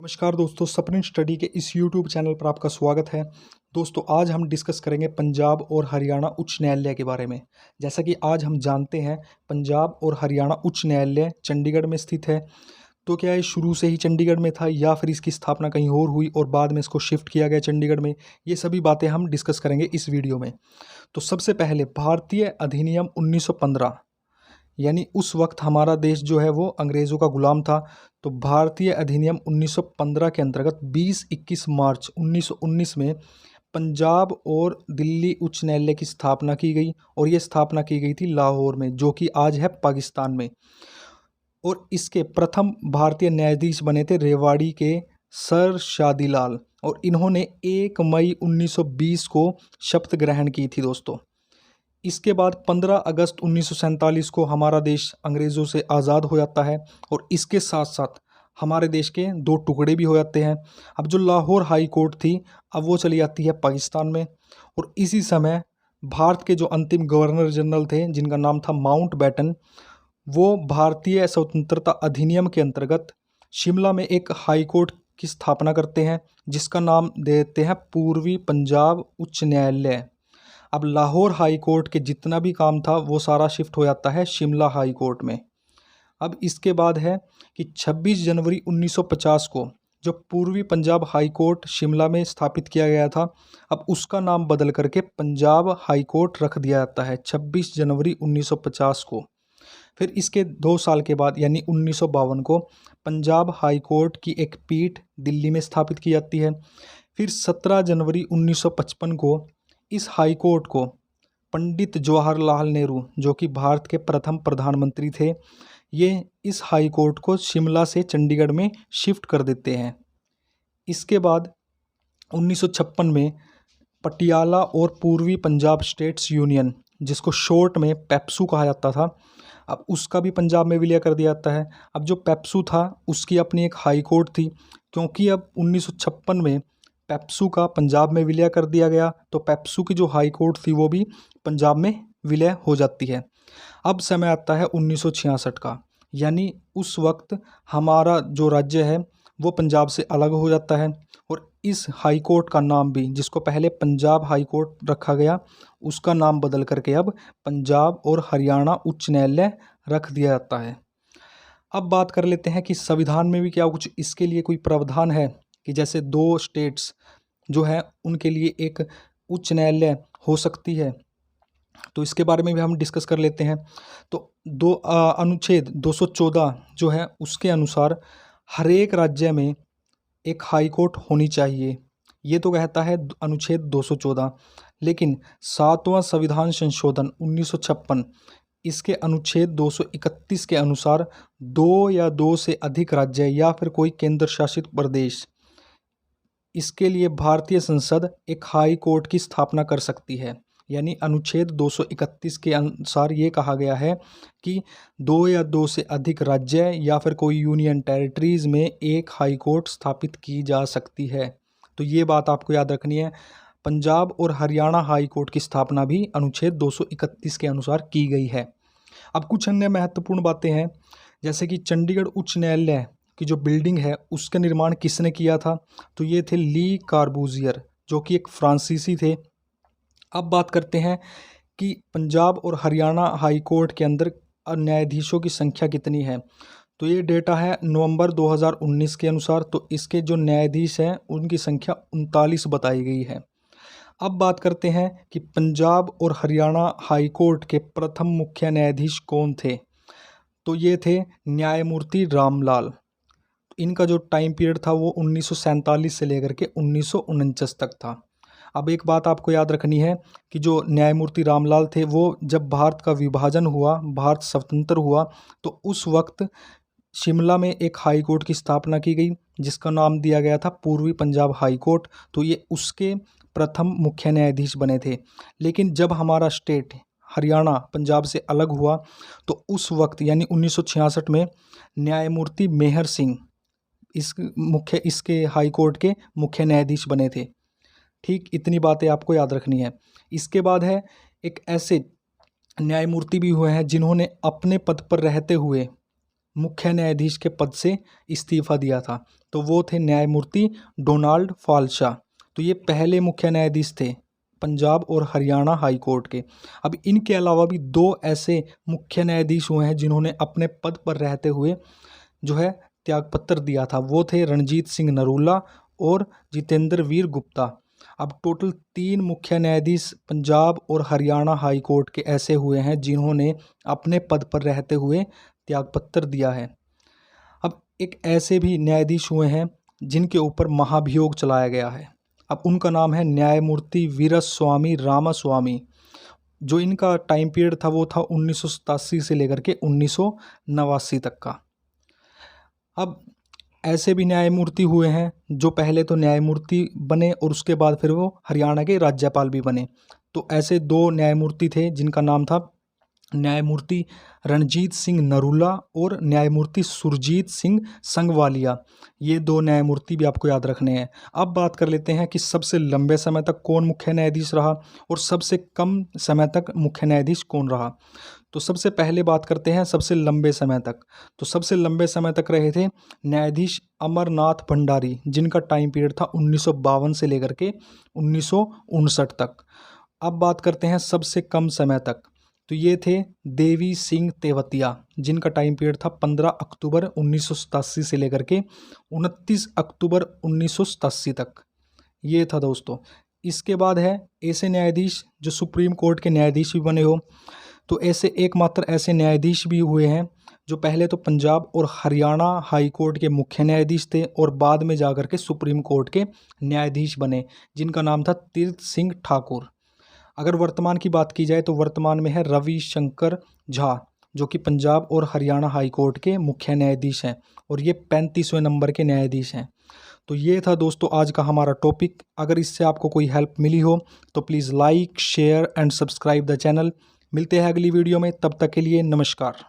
नमस्कार दोस्तों, सपरिन स्टडी के इस यूट्यूब चैनल पर आपका स्वागत है। दोस्तों, आज हम डिस्कस करेंगे पंजाब और हरियाणा उच्च न्यायालय के बारे में। जैसा कि आज हम जानते हैं, पंजाब और हरियाणा उच्च न्यायालय चंडीगढ़ में स्थित है। तो क्या ये शुरू से ही चंडीगढ़ में था या फिर इसकी स्थापना कहीं और हुई और बाद में इसको शिफ्ट किया गया चंडीगढ़ में? ये सभी बातें हम डिस्कस करेंगे इस वीडियो में। तो सबसे पहले भारतीय अधिनियम 1915, यानी उस वक्त हमारा देश जो है वो अंग्रेज़ों का गुलाम था। तो भारतीय अधिनियम 1915 के अंतर्गत 20-21 मार्च 1919 में पंजाब और दिल्ली उच्च न्यायालय की स्थापना की गई और ये स्थापना की गई थी लाहौर में, जो कि आज है पाकिस्तान में। और इसके प्रथम भारतीय न्यायाधीश बने थे रेवाड़ी के सर शादीलाल, और इन्होंने 1 मई 1920 को शपथ ग्रहण की थी दोस्तों। इसके बाद 15 अगस्त 1947 को हमारा देश अंग्रेज़ों से आज़ाद हो जाता है और इसके साथ साथ हमारे देश के 2 टुकड़े भी हो जाते हैं। अब जो लाहौर हाई कोर्ट थी, अब वो चली जाती है पाकिस्तान में। और इसी समय भारत के जो अंतिम गवर्नर जनरल थे, जिनका नाम था माउंटबेटन, वो भारतीय स्वतंत्रता अधिनियम के अंतर्गत शिमला में एक हाई कोर्ट की स्थापना करते हैं, जिसका नाम देते हैं पूर्वी पंजाब उच्च न्यायालय। अब लाहौर हाई कोर्ट के जितना भी काम था वो सारा शिफ्ट हो जाता है शिमला हाई कोर्ट में। अब इसके बाद है कि 26 जनवरी 1950 को जो पूर्वी पंजाब हाई कोर्ट शिमला में स्थापित किया गया था, अब उसका नाम बदल करके पंजाब हाई कोर्ट रख दिया जाता है 26 जनवरी 1950 को। फिर इसके 2 साल के बाद यानी 1952 को पंजाब हाई कोर्ट की एक पीठ दिल्ली में स्थापित की जाती है। फिर 17 जनवरी 1955 को इस हाई कोर्ट को पंडित जवाहरलाल नेहरू, जो कि भारत के प्रथम प्रधानमंत्री थे, ये इस हाई कोर्ट को शिमला से चंडीगढ़ में शिफ्ट कर देते हैं। इसके बाद 1956 में पटियाला और पूर्वी पंजाब स्टेट्स यूनियन, जिसको शॉर्ट में पेप्सू कहा जाता था, अब उसका भी पंजाब में विलय कर दिया जाता है। अब जो पेप्सू था उसकी अपनी एक हाई कोर्ट थी, क्योंकि अब 1956 में पेप्सू का पंजाब में विलय कर दिया गया, तो पेप्सू की जो हाई कोर्ट थी वो भी पंजाब में विलय हो जाती है। अब समय आता है 1966 का, यानी उस वक्त हमारा जो राज्य है वो पंजाब से अलग हो जाता है और इस हाई कोर्ट का नाम भी, जिसको पहले पंजाब हाई कोर्ट रखा गया, उसका नाम बदल करके अब पंजाब और हरियाणा उच्च न्यायालय रख दिया जाता है। अब बात कर लेते हैं कि संविधान में भी क्या कुछ इसके लिए कोई प्रावधान है कि जैसे 2 स्टेट्स जो है उनके लिए एक उच्च न्यायालय हो सकती है। तो इसके बारे में भी हम डिस्कस कर लेते हैं। तो अनुच्छेद 214 जो है उसके अनुसार हर एक राज्य में एक हाई कोर्ट होनी चाहिए। ये तो कहता है अनुच्छेद 214, लेकिन 7वां संविधान संशोधन 1956 इसके अनुच्छेद 231 के अनुसार 2 या 2 से अधिक राज्य या फिर कोई केंद्र शासित प्रदेश, इसके लिए भारतीय संसद एक हाई कोर्ट की स्थापना कर सकती है। यानी अनुच्छेद 231 के अनुसार ये कहा गया है कि 2 या 2 से अधिक राज्य या फिर कोई यूनियन टेरिटरीज़ में एक हाई कोर्ट स्थापित की जा सकती है। तो ये बात आपको याद रखनी है। पंजाब और हरियाणा हाई कोर्ट की स्थापना भी अनुच्छेद 231 के अनुसार की गई है। अब कुछ अन्य महत्वपूर्ण बातें हैं, जैसे कि चंडीगढ़ उच्च न्यायालय की जो बिल्डिंग है उसका निर्माण किसने किया था? तो ये थे ली कार्बूजियर, जो कि एक फ्रांसीसी थे। अब बात करते हैं कि पंजाब और हरियाणा हाई कोर्ट के अंदर न्यायाधीशों की संख्या कितनी है। तो ये डेटा है नवंबर 2019 के अनुसार, तो इसके जो न्यायाधीश हैं उनकी संख्या 39 बताई गई है। अब बात करते हैं कि पंजाब और हरियाणा हाई कोर्ट के प्रथम मुख्य न्यायाधीश कौन थे। तो ये थे न्यायमूर्ति रामलाल। इनका जो टाइम पीरियड था वो 1947 से लेकर के 1949 तक था। अब एक बात आपको याद रखनी है कि जो न्यायमूर्ति रामलाल थे वो जब भारत का विभाजन हुआ, भारत स्वतंत्र हुआ, तो उस वक्त शिमला में एक हाई कोर्ट की स्थापना की गई, जिसका नाम दिया गया था पूर्वी पंजाब हाई कोर्ट। तो ये उसके प्रथम मुख्य न्यायाधीश बने थे। लेकिन जब हमारा स्टेट हरियाणा पंजाब से अलग हुआ, तो उस वक्त यानी 1966 में न्यायमूर्ति मेहर सिंह इसके हाई कोर्ट के मुख्य न्यायाधीश बने थे। ठीक, इतनी बातें आपको याद रखनी है। इसके बाद है एक ऐसे न्यायमूर्ति भी हुए हैं जिन्होंने अपने पद पर रहते हुए मुख्य न्यायाधीश के पद से इस्तीफा दिया था, तो वो थे न्यायमूर्ति डोनाल्ड फाल्शा। तो ये पहले मुख्य न्यायाधीश थे पंजाब और हरियाणा हाई कोर्ट के। अब इनके अलावा भी दो ऐसे मुख्य न्यायाधीश हुए हैं जिन्होंने अपने पद पर रहते हुए जो है त्यागपत्र दिया था, वो थे रणजीत सिंह नरूला और जितेंद्र वीर गुप्ता। अब टोटल 3 मुख्य न्यायाधीश पंजाब और हरियाणा हाई कोर्ट के ऐसे हुए हैं जिन्होंने अपने पद पर रहते हुए त्यागपत्र दिया है। अब एक ऐसे भी न्यायाधीश हुए हैं जिनके ऊपर महाभियोग चलाया गया है। अब उनका नाम है न्यायमूर्ति वीरस्वामी रामास्वामी। जो इनका टाइम पीरियड था वो था 1987 से लेकर के 1989 तक का। अब ऐसे भी न्यायमूर्ति हुए हैं जो पहले तो न्यायमूर्ति बने और उसके बाद फिर वो हरियाणा के राज्यपाल भी बने। तो ऐसे 2 न्यायमूर्ति थे जिनका नाम था न्यायमूर्ति रणजीत सिंह नरूला और न्यायमूर्ति सुरजीत सिंह संगवालिया। ये 2 न्यायमूर्ति भी आपको याद रखने हैं। अब बात कर लेते हैं कि सबसे लंबे समय तक कौन मुख्य न्यायाधीश रहा और सबसे कम समय तक मुख्य न्यायाधीश कौन रहा। तो सबसे पहले बात करते हैं सबसे लंबे समय तक। तो सबसे लंबे समय तक रहे थे न्यायाधीश अमरनाथ भंडारी, जिनका टाइम पीरियड था 1952 से लेकर के 1959 तक। अब बात करते हैं सबसे कम समय तक। तो ये थे देवी सिंह तेवतिया, जिनका टाइम पीरियड था 15 अक्टूबर 1987 से लेकर के 29 अक्टूबर 1987 तक। ये था दोस्तों। इसके बाद है ऐसे न्यायाधीश जो सुप्रीम कोर्ट के न्यायाधीश भी बने हो। तो ऐसे एकमात्र ऐसे न्यायाधीश भी हुए हैं जो पहले तो पंजाब और हरियाणा हाई कोर्ट के मुख्य न्यायाधीश थे और बाद में जाकर के सुप्रीम कोर्ट के न्यायाधीश बने, जिनका नाम था तीर्थ सिंह ठाकुर। अगर वर्तमान की बात की जाए तो वर्तमान में है रविशंकर झा, जो कि पंजाब और हरियाणा हाई कोर्ट के मुख्य न्यायाधीश हैं और ये 35वें नंबर के न्यायाधीश हैं। तो ये था दोस्तों आज का हमारा टॉपिक। अगर इससे आपको कोई हेल्प मिली हो तो please like, share and subscribe the channel. मिलते हैं अगली वीडियो में, तब तक के लिए नमस्कार।